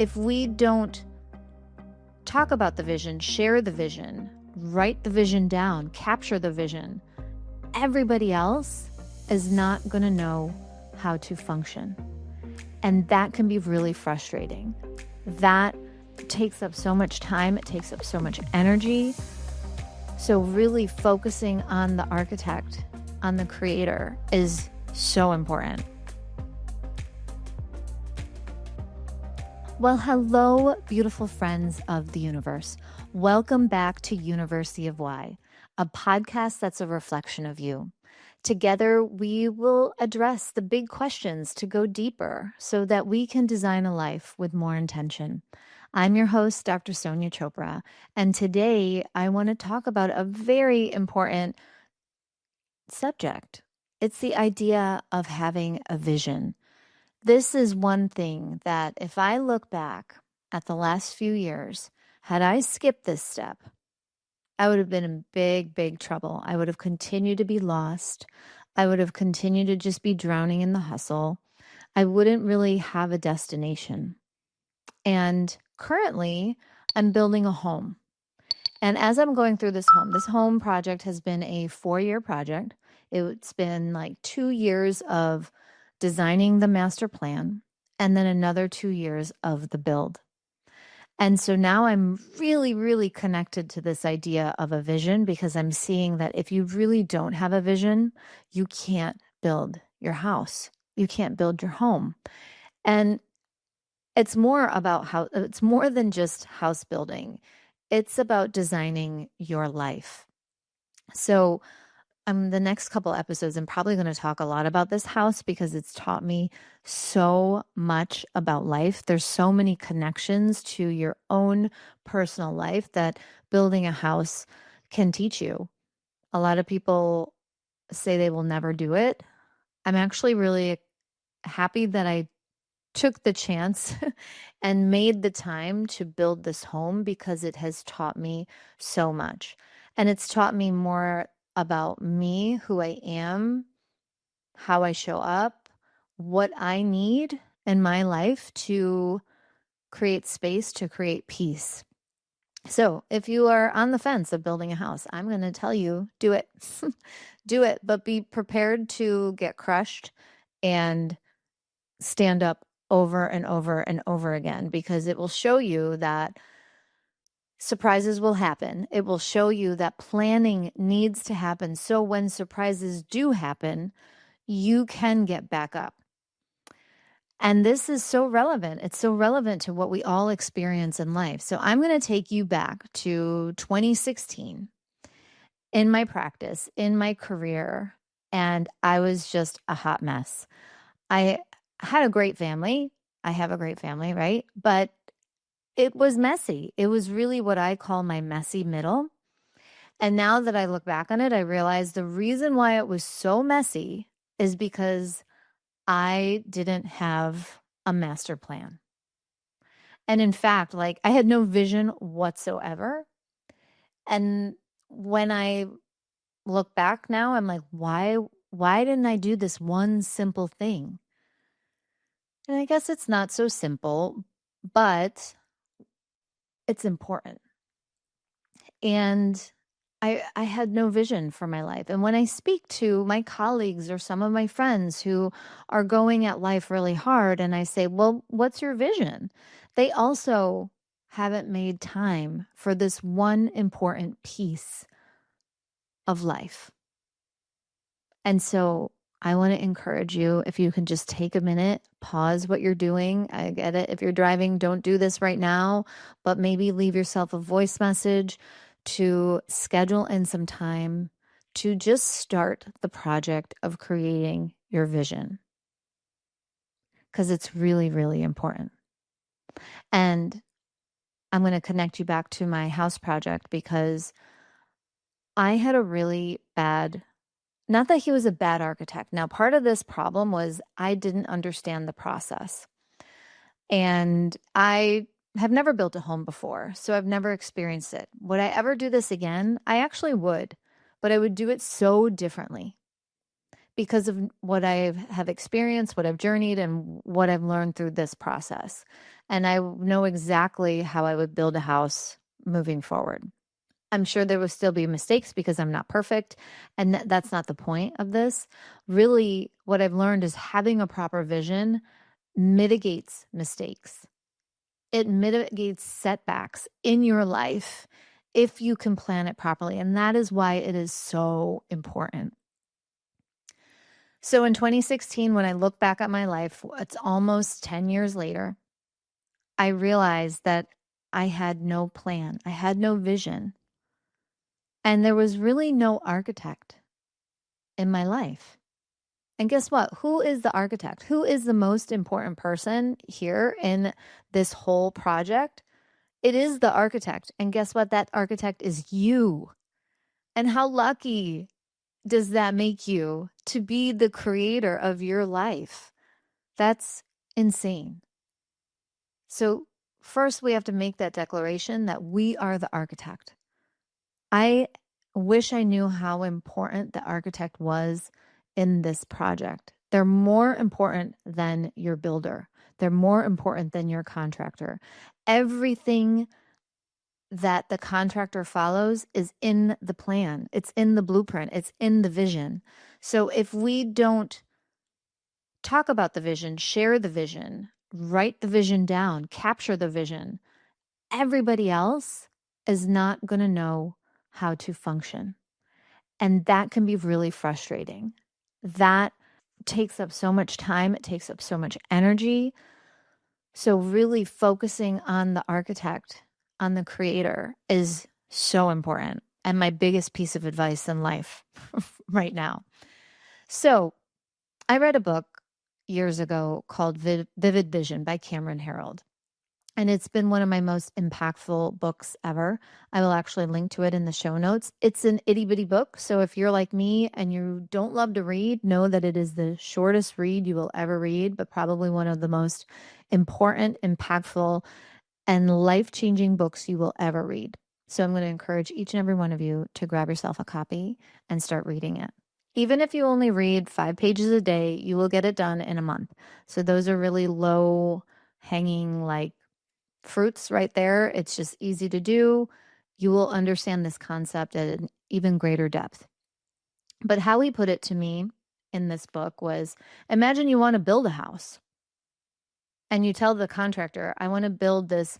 if we don't talk about the vision, share the vision, write the vision down, capture the vision, everybody else is not going to know how to function. And that can be really frustrating. That takes up so much time. It takes up so much energy. So really focusing on the architect, on the creator, is so important. Well, hello, beautiful friends of the universe. Welcome back to University of Why, a podcast that's a reflection of you. Together, we will address the big questions to go deeper so that we can design a life with more intention. I'm your host, Dr. Sonia Chopra, and today I want to talk about a very important subject. It's the idea of having a vision. This is one thing that if I look back at the last few years, had I skipped this step, I would have been in big, big trouble. I would have continued to be lost. I would have continued to just be drowning in the hustle. I wouldn't really have a destination. And currently, I'm building a home. And as I'm going through this home project has been a 4-year project. It's been like 2 years of designing the master plan and then another 2 years of the build. And so now I'm really, really connected to this idea of a vision, because I'm seeing that if you really don't have a vision, you can't build your house. You can't build your home. And it's more than just house building. It's about designing your life. So the next couple episodes, I'm probably going to talk a lot about this house because it's taught me so much about life. There's so many connections to your own personal life that building a house can teach you. A lot of people say they will never do it. I'm actually really happy that I took the chance and made the time to build this home, because it has taught me so much. And it's taught me more about me, who I am, how I show up, what I need in my life to create space, to create peace. So if you are on the fence of building a house, I'm going to tell you, do it. Do it, but be prepared to get crushed and stand up over and over and over again, because it will show you that surprises will happen. It will show you that planning needs to happen. So when surprises do happen, you can get back up. And this is so relevant. It's so relevant to what we all experience in life. So I'm going to take you back to 2016 in my practice, in my career, and I was just a hot mess. I had a great family. I have a great family, right? But it was messy. It was really what I call my messy middle. And now that I look back on it, I realize the reason why it was so messy is because I didn't have a master plan. And in fact, I had no vision whatsoever. And when I look back now, I'm like, why didn't I do this one simple thing? And I guess it's not so simple, but it's important. And I had no vision for my life. And when I speak to my colleagues or some of my friends who are going at life really hard, and I say, well, what's your vision? They also haven't made time for this one important piece of life. And so I want to encourage you, if you can just take a minute, pause what you're doing. I get it. If you're driving, don't do this right now, but maybe leave yourself a voice message to schedule in some time to just start the project of creating your vision, because it's really, really important. And I'm going to connect you back to my house project, because I had a really bad, not that he was a bad architect. Now, part of this problem was I didn't understand the process. And I have never built a home before, so I've never experienced it. Would I ever do this again? I actually would, but I would do it so differently because of what I have experienced, what I've journeyed, and what I've learned through this process. and I know exactly how I would build a house moving forward. I'm sure there will still be mistakes because I'm not perfect, and that's not the point of this. Really, what I've learned is having a proper vision mitigates mistakes. It mitigates setbacks in your life if you can plan it properly, and that is why it is so important. So in 2016, when I look back at my life, it's almost 10 years later, I realized that I had no plan. I had no vision. And there was really no architect in my life. And guess what? Who is the architect? Who is the most important person here in this whole project? It is the architect. And guess what? That architect is you. And how lucky does that make you to be the creator of your life? That's insane. So, first, we have to make that declaration that we are the architect. I wish I knew how important the architect was in this project. They're more important than your builder, they're more important than your contractor. Everything that the contractor follows is in the plan, it's in the blueprint, it's in the vision. So, if we don't talk about the vision, share the vision, write the vision down, capture the vision, everybody else is not going to know how to function. And that can be really frustrating. That takes up so much time, it takes up so much energy. So, really focusing on the architect, on the creator, is so important. And my biggest piece of advice in life right now. So, I read a book years ago called Vivid Vision by Cameron Herold. And it's been one of my most impactful books ever. I will actually link to it in the show notes. It's an itty bitty book. So if you're like me and you don't love to read, know that it is the shortest read you will ever read, but probably one of the most important, impactful, and life changing books you will ever read. So I'm going to encourage each and every one of you to grab yourself a copy and start reading it. Even if you only read 5 pages a day, you will get it done in a month. So those are really low hanging, like, fruits right there. It's just easy to do. You will understand this concept at an even greater depth. But how he put it to me in this book was, imagine you want to build a house and you tell the contractor, I want to build this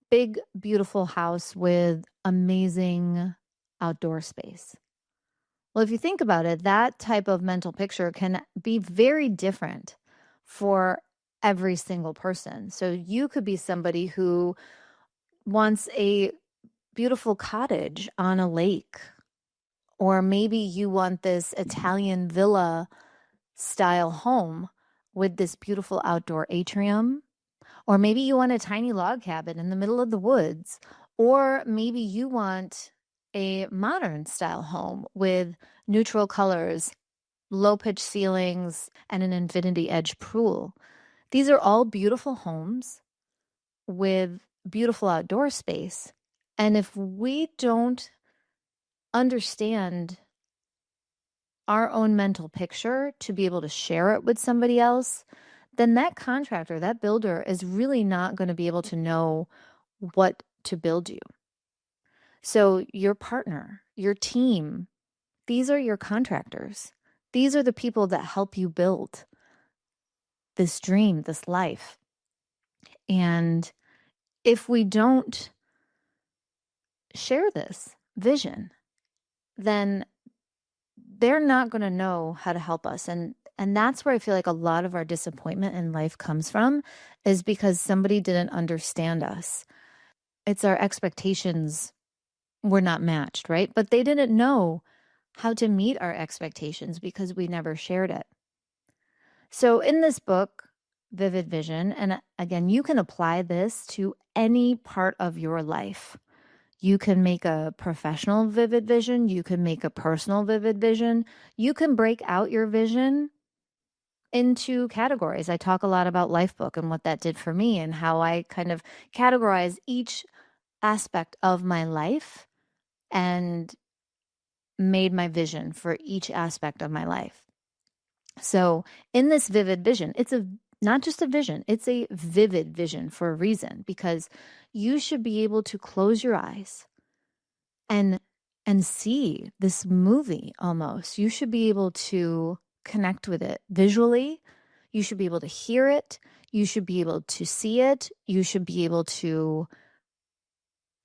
big, beautiful house with amazing outdoor space. Well, if you think about it, that type of mental picture can be very different for every single person. So you could be somebody who wants a beautiful cottage on a lake, or maybe you want this Italian villa style home with this beautiful outdoor atrium, or maybe you want a tiny log cabin in the middle of the woods, or maybe you want a modern style home with neutral colors, low pitch ceilings, and an infinity edge pool. These are all beautiful homes with beautiful outdoor space. And if we don't understand our own mental picture to be able to share it with somebody else, then that contractor, that builder is really not going to be able to know what to build you. So your partner, your team, these are your contractors. These are the people that help you build this dream, this life. And if we don't share this vision, then they're not going to know how to help us. And that's where I feel like a lot of our disappointment in life comes from, is because somebody didn't understand us. It's our expectations were not matched, right? But they didn't know how to meet our expectations because we never shared it. So in this book, Vivid Vision, and again, you can apply this to any part of your life. You can make a professional vivid vision. You can make a personal vivid vision. You can break out your vision into categories. I talk a lot about Lifebook and what that did for me and how I kind of categorize each aspect of my life and made my vision for each aspect of my life. So in this vivid vision, it's a not just a vision, it's a vivid vision for a reason, because you should be able to close your eyes and see this movie almost. You should be able to connect with it visually. You should be able to hear it. You should be able to see it. You should be able to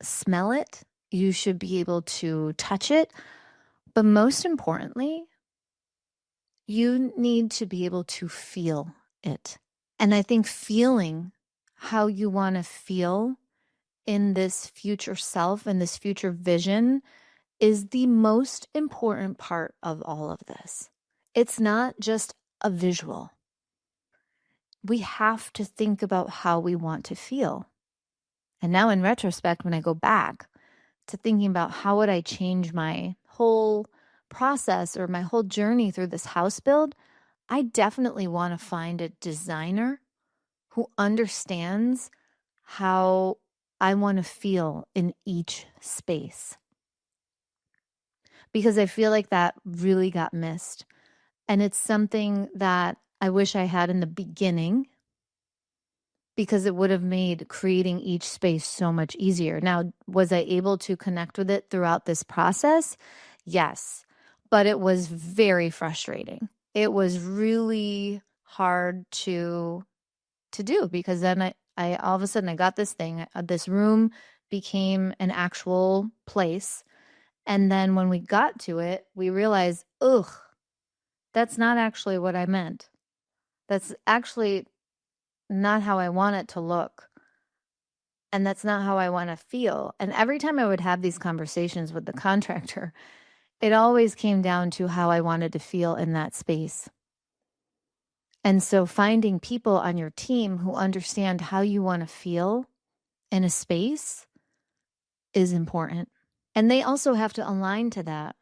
smell it. You should be able to touch it. But most importantly, you need to be able to feel it. And I think feeling how you want to feel in this future self and this future vision is the most important part of all of this. It's not just a visual. We have to think about how we want to feel. And now in retrospect, when I go back to thinking about how would I change my whole process or my whole journey through this house build, I definitely want to find a designer who understands how I want to feel in each space. Because I feel like that really got missed. And it's something that I wish I had in the beginning, because it would have made creating each space so much easier. Now, was I able to connect with it throughout this process? Yes, but it was very frustrating. It was really hard to do, because then I all of a sudden I got this thing, this room became an actual place. And then when we got to it, we realized, ugh, that's not actually what I meant. That's actually not how I want it to look. And that's not how I want to feel. And every time I would have these conversations with the contractor, it always came down to how I wanted to feel in that space. And so finding people on your team who understand how you want to feel in a space is important. And they also have to align to that.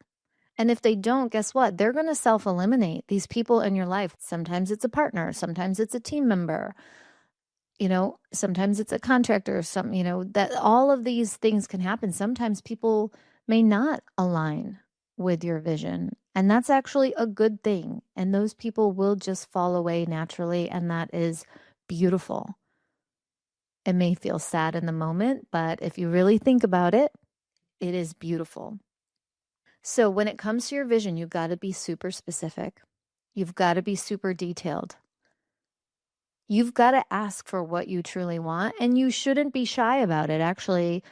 And if they don't, guess what? They're going to self-eliminate these people in your life. Sometimes it's a partner, sometimes it's a team member, sometimes it's a contractor, that all of these things can happen. Sometimes people may not align with your vision, and that's actually a good thing. And those people will just fall away naturally, and that is beautiful. It may feel sad in the moment, but if you really think about it, it is beautiful. So when it comes to your vision, you've got to be super specific. You've got to be super detailed. You've got to ask for what you truly want, and you shouldn't be shy about it. Actually,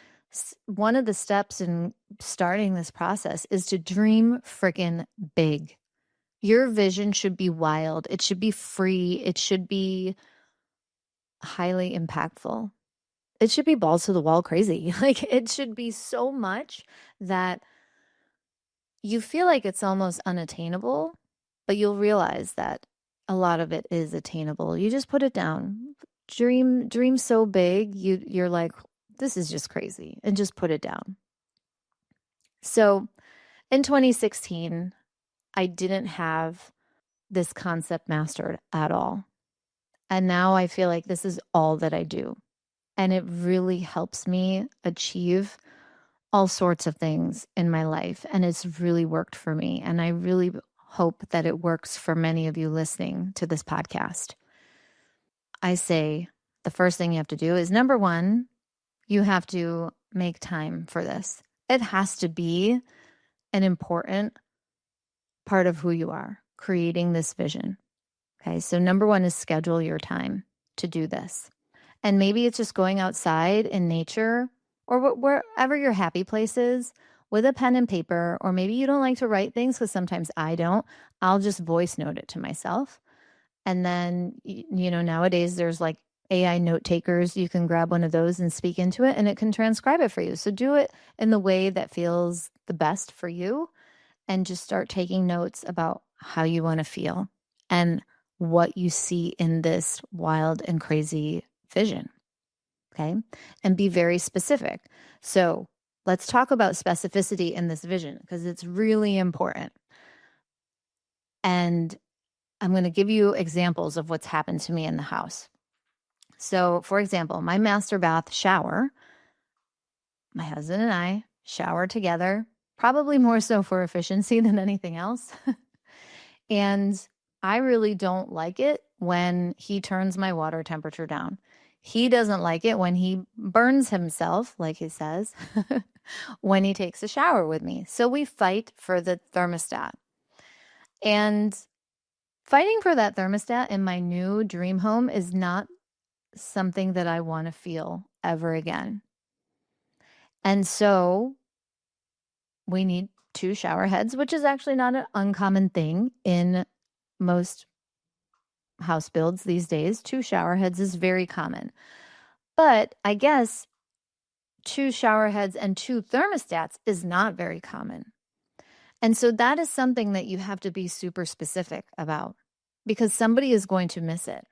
one of the steps in starting this process is to dream freaking big. Your vision should be wild. It should be free. It should be highly impactful. It should be balls to the wall crazy. Like, it should be so much that you feel like it's almost unattainable, but you'll realize that a lot of it is attainable. You just put it down. Dream so big, you're like, this is just crazy, and just put it down. So in 2016, I didn't have this concept mastered at all. And now I feel like this is all that I do. And it really helps me achieve all sorts of things in my life. And it's really worked for me. And I really hope that it works for many of you listening to this podcast. I say the first thing you have to do is, number one, you have to make time for this. It has to be an important part of who you are, creating this vision. Okay, so number one is schedule your time to do this. And maybe it's just going outside in nature or wherever your happy place is with a pen and paper. Or maybe you don't like to write things, because sometimes I don't. I'll just voice note it to myself. And then, nowadays there's like AI note takers. You can grab one of those and speak into it, and it can transcribe it for you. So do it in the way that feels the best for you, and just start taking notes about how you want to feel and what you see in this wild and crazy vision. Okay. And be very specific. So let's talk about specificity in this vision, because it's really important. And I'm going to give you examples of what's happened to me in the house. So, for example, my master bath shower, my husband and I shower together, probably more so for efficiency than anything else. And I really don't like it when he turns my water temperature down. He doesn't like it when he burns himself, like he says, when he takes a shower with me. So we fight for the thermostat. And fighting for that thermostat in my new dream home is not something that I want to feel ever again. And so we need 2 shower heads, which is actually not an uncommon thing in most house builds these days. 2 shower heads is very common. But I guess 2 shower heads and 2 thermostats is not very common. And so that is something that you have to be super specific about because somebody is going to miss it.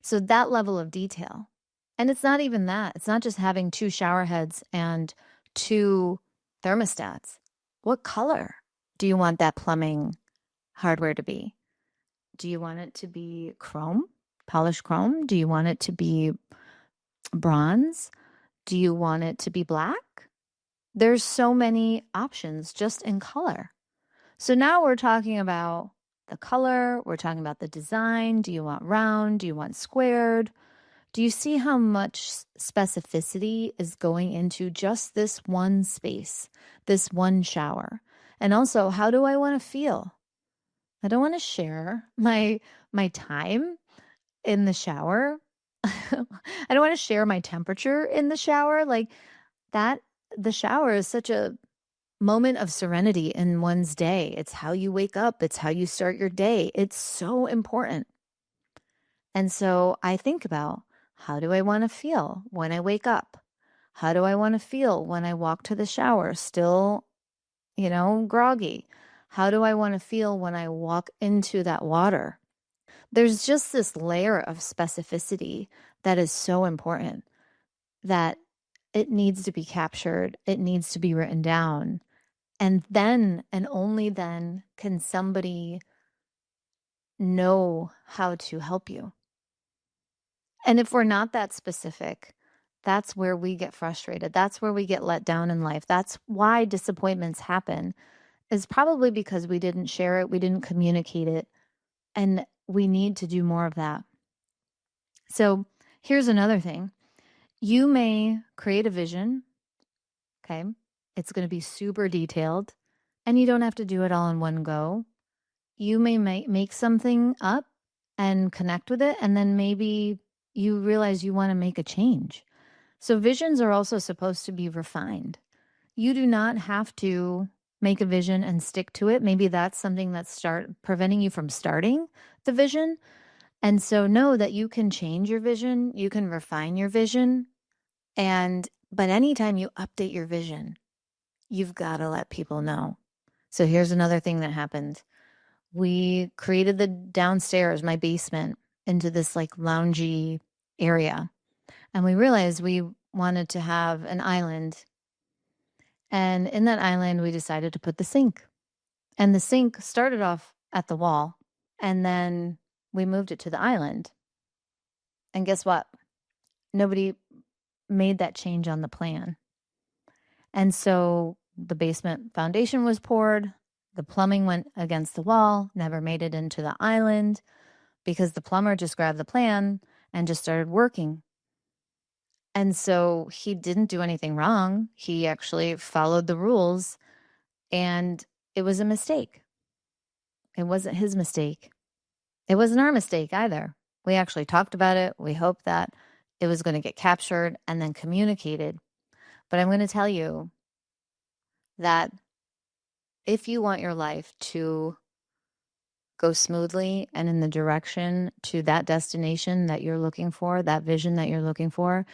So that level of detail. And it's not even that. It's not just having 2 shower heads and 2 thermostats. What color do you want that plumbing hardware to be? Do you want it to be chrome, polished chrome? Do you want it to be bronze? Do you want it to be black? There's so many options just in color. So now we're talking about the color, we're talking about the design. Do you want round? Do you want squared? Do you see how much specificity is going into just this one space, this one shower? And also, how do I want to feel? I don't want to share my time in the shower. I don't want to share my temperature in the shower. Like that, the shower is such a moment of serenity in one's day. It's how you wake up, it's how you start your day. It's so important. And so I think about, how do I want to feel when I wake up? How do I want to feel when I walk to the shower, still, groggy? How do I want to feel when I walk into that water? There's just this layer of specificity that is so important that it needs to be captured. It needs to be written down. And then, and only then, can somebody know how to help you. And if we're not that specific, that's where we get frustrated. That's where we get let down in life. That's why disappointments happen, is probably because we didn't share it, we didn't communicate it, and we need to do more of that. So here's another thing. You may create a vision, okay? It's going to be super detailed, and you don't have to do it all in one go. You may make something up and connect with it, and then maybe you realize you want to make a change. So visions are also supposed to be refined. You do not have to make a vision and stick to it. Maybe that's something that's preventing you from starting the vision. And so know that you can change your vision, you can refine your vision, but anytime you update your vision, you've got to let people know. So here's another thing that happened. We created the downstairs, my basement, into this like loungy area. And we realized we wanted to have an island. And in that island, we decided to put the sink. And the sink started off at the wall. And then we moved it to the island. And guess what? Nobody made that change on the plan. And so the basement foundation was poured. The plumbing went against the wall, never made it into the island because the plumber just grabbed the plan and just started working. And so he didn't do anything wrong. He actually followed the rules, and it was a mistake. It wasn't his mistake. It wasn't our mistake either. We actually talked about it. We hoped that it was going to get captured and then communicated. But I'm going to tell you that if you want your life to go smoothly and in the direction to that destination that you're looking for, that vision that you're looking for,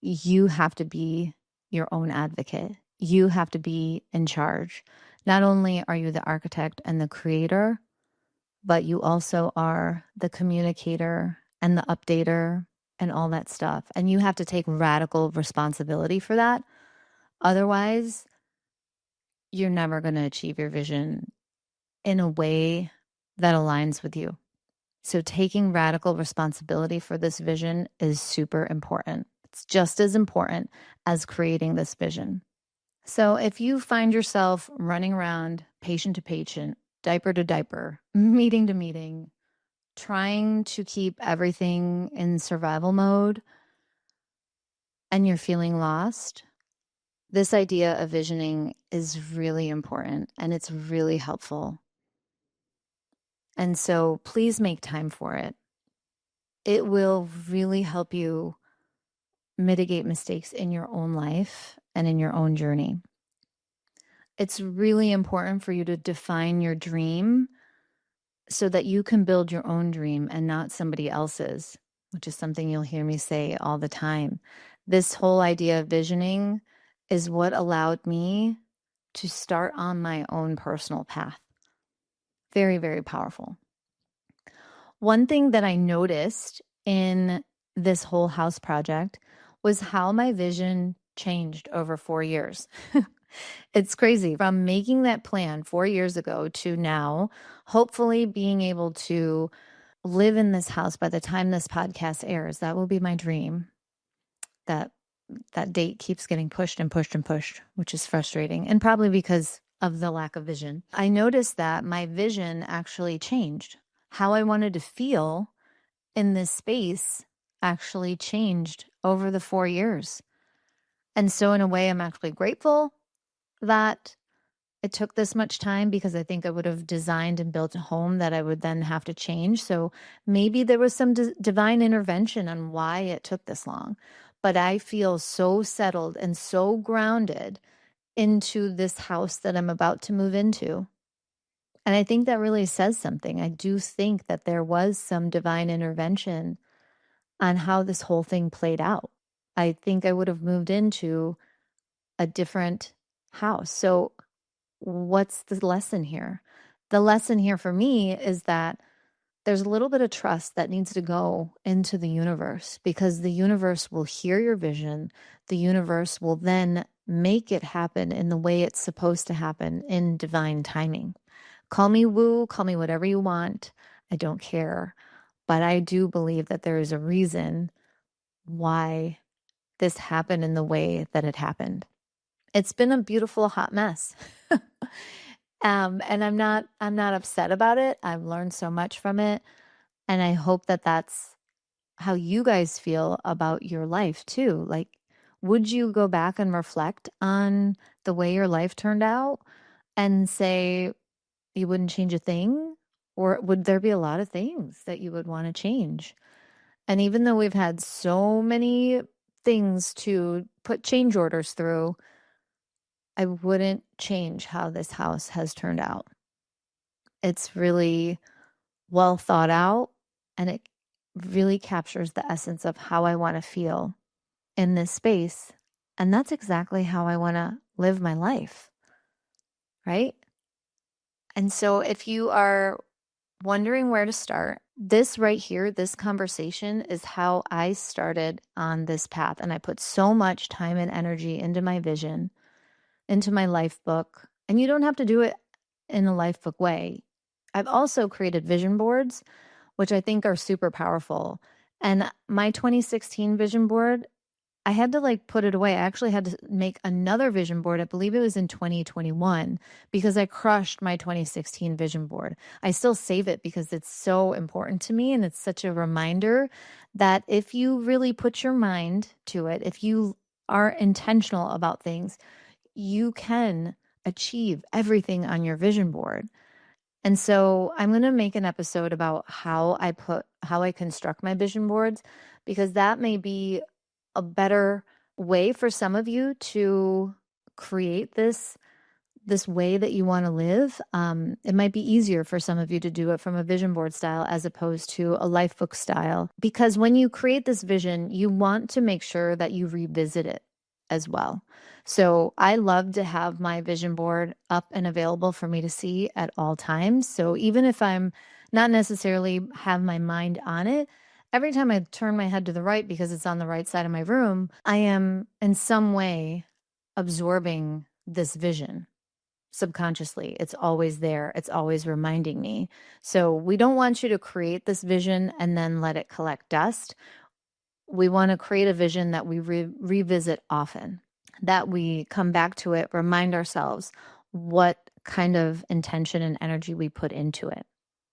you have to be your own advocate. You have to be in charge. Not only are you the architect and the creator, but you also are the communicator and the updater and all that stuff. And you have to take radical responsibility for that. Otherwise, you're never going to achieve your vision in a way that aligns with you. So taking radical responsibility for this vision is super important. It's just as important as creating this vision. So if you find yourself running around patient to patient, diaper to diaper, meeting to meeting, trying to keep everything in survival mode and you're feeling lost, this idea of visioning is really important and it's really helpful. And so please make time for it. It will really help you mitigate mistakes in your own life and in your own journey. It's really important for you to define your dream so that you can build your own dream and not somebody else's, which is something you'll hear me say all the time. This whole idea of visioning is what allowed me to start on my own personal path. Very, very powerful. One thing that I noticed in this whole house project was how my vision changed over 4 years. It's crazy. From making that plan 4 years ago to now, hopefully being able to live in this house by the time this podcast airs. That will be my dream. That date keeps getting pushed and pushed and pushed, which is frustrating, and probably because of the lack of vision. I noticed that my vision actually changed. How I wanted to feel in this space actually changed over the 4 years. And so in a way, I'm actually grateful that it took this much time, because I think I would have designed and built a home that I would then have to change. So maybe there was some divine intervention on why it took this long. But I feel so settled and so grounded into this house that I'm about to move into. And I think that really says something. I do think that there was some divine intervention on how this whole thing played out. I think I would have moved into a different house. So what's the lesson here? The lesson here for me is that there's a little bit of trust that needs to go into the universe, because the universe will hear your vision. The universe will then make it happen in the way it's supposed to happen, in divine timing. Call me woo, call me whatever you want. I don't care. But I do believe that there is a reason why this happened in the way that it happened. It's been a beautiful hot mess. And I'm not upset about it. I've learned so much from it. And I hope that that's how you guys feel about your life too. Like, would you go back and reflect on the way your life turned out and say you wouldn't change a thing? Or would there be a lot of things that you would want to change? And even though we've had so many things to put change orders through, I wouldn't change how this house has turned out. It's really well thought out, and it really captures the essence of how I want to feel in this space. And that's exactly how I want to live my life, right? And so if you are wondering where to start, this right here, this conversation is how I started on this path. And I put so much time and energy into my vision, into my life book. And you don't have to do it in a life book way. I've also created vision boards, which I think are super powerful. And my 2016 vision board, I had to like put it away. I actually had to make another vision board. I believe it was in 2021, because I crushed my 2016 vision board. I still save it because it's so important to me. And it's such a reminder that if you really put your mind to it, if you are intentional about things, you can achieve everything on your vision board. And so I'm going to make an episode about how I construct my vision boards, because that may be a better way for some of you to create this way that you want to live. It might be easier for some of you to do it from a vision board style as opposed to a life book style, because when you create this vision, you want to make sure that you revisit it as well. So I love to have my vision board up and available for me to see at all times. So even if I'm not necessarily have my mind on it, every time I turn my head to the right because it's on the right side of my room, I am in some way absorbing this vision subconsciously. It's always there. It's always reminding me. So we don't want you to create this vision and then let it collect dust. We want to create a vision that we revisit often, that we come back to it, remind ourselves what kind of intention and energy we put into it.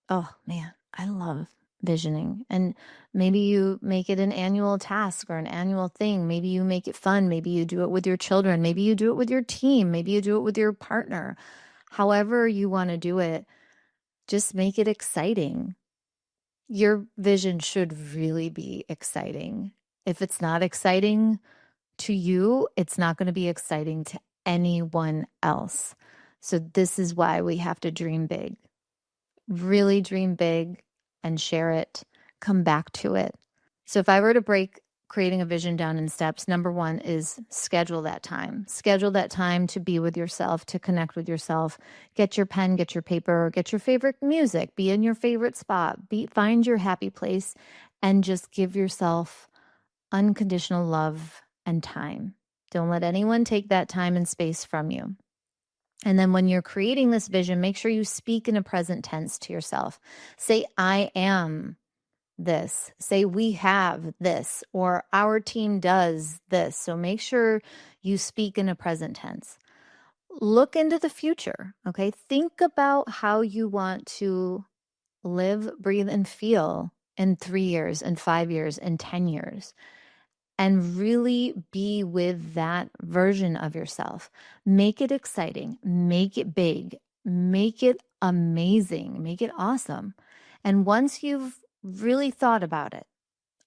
Oh man, I love visioning. And maybe you make it an annual task or an annual thing. Maybe you make it fun. Maybe you do it with your children. Maybe you do it with your team. Maybe you do it with your partner. However you want to do it, just make it exciting. Your vision should really be exciting. If it's not exciting to you, it's not going to be exciting to anyone else. So this is why we have to dream big. Really dream big and share it. Come back to it. So if I were to break creating a vision down in steps, number one is schedule that time. Schedule that time to be with yourself, to connect with yourself. Get your pen, get your paper, get your favorite music, be in your favorite spot, find your happy place, and just give yourself unconditional love and time. Don't let anyone take that time and space from you. And then when you're creating this vision, make sure you speak in a present tense to yourself. Say, I am this. Say, we have this, or our team does this. So make sure you speak in a present tense. Look into the future, okay? Think about how you want to live, breathe, and feel in 3 years, in 5 years, in 10 years. And really be with that version of yourself. Make it exciting, make it big, make it amazing, make it awesome. And once you've really thought about it,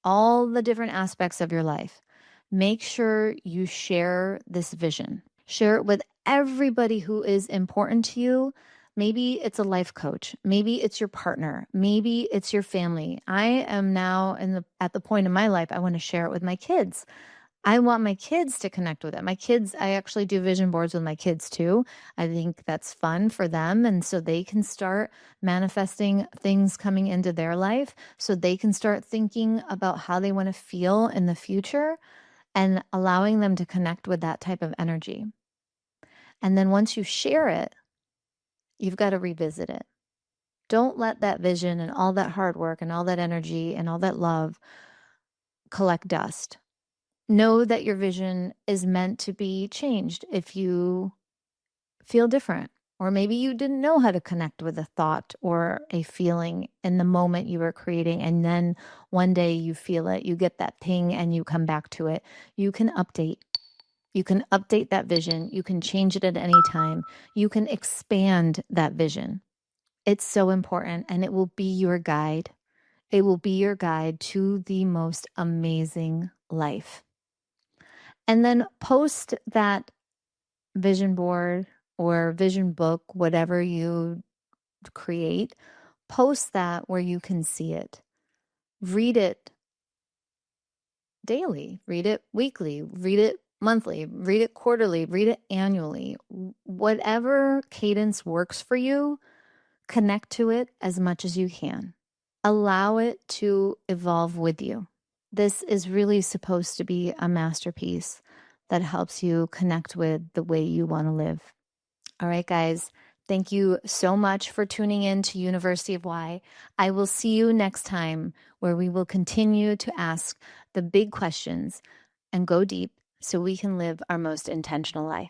all the different aspects of your life, make sure you share this vision. Share it with everybody who is important to you. Maybe it's a life coach. Maybe it's your partner. Maybe it's your family. I am now at the point in my life, I want to share it with my kids. I want my kids to connect with it. My kids, I actually do vision boards with my kids too. I think that's fun for them. And so they can start manifesting things coming into their life. So they can start thinking about how they want to feel in the future and allowing them to connect with that type of energy. And then once you share it, you've got to revisit it. Don't let that vision and all that hard work and all that energy and all that love collect dust. Know that your vision is meant to be changed if you feel different, or maybe you didn't know how to connect with a thought or a feeling in the moment you were creating, and then one day you feel it, you get that ping and you come back to it. You can update. You can update that vision. You can change it at any time. You can expand that vision. It's so important, and it will be your guide. It will be your guide to the most amazing life. And then post that vision board or vision book, whatever you create, post that where you can see it. Read it daily, read it weekly, read it monthly, read it quarterly, read it annually. Whatever cadence works for you, connect to it as much as you can. Allow it to evolve with you. This is really supposed to be a masterpiece that helps you connect with the way you want to live. All right, guys. Thank you so much for tuning in to University of Why. I will see you next time, where we will continue to ask the big questions and go deep so we can live our most intentional life.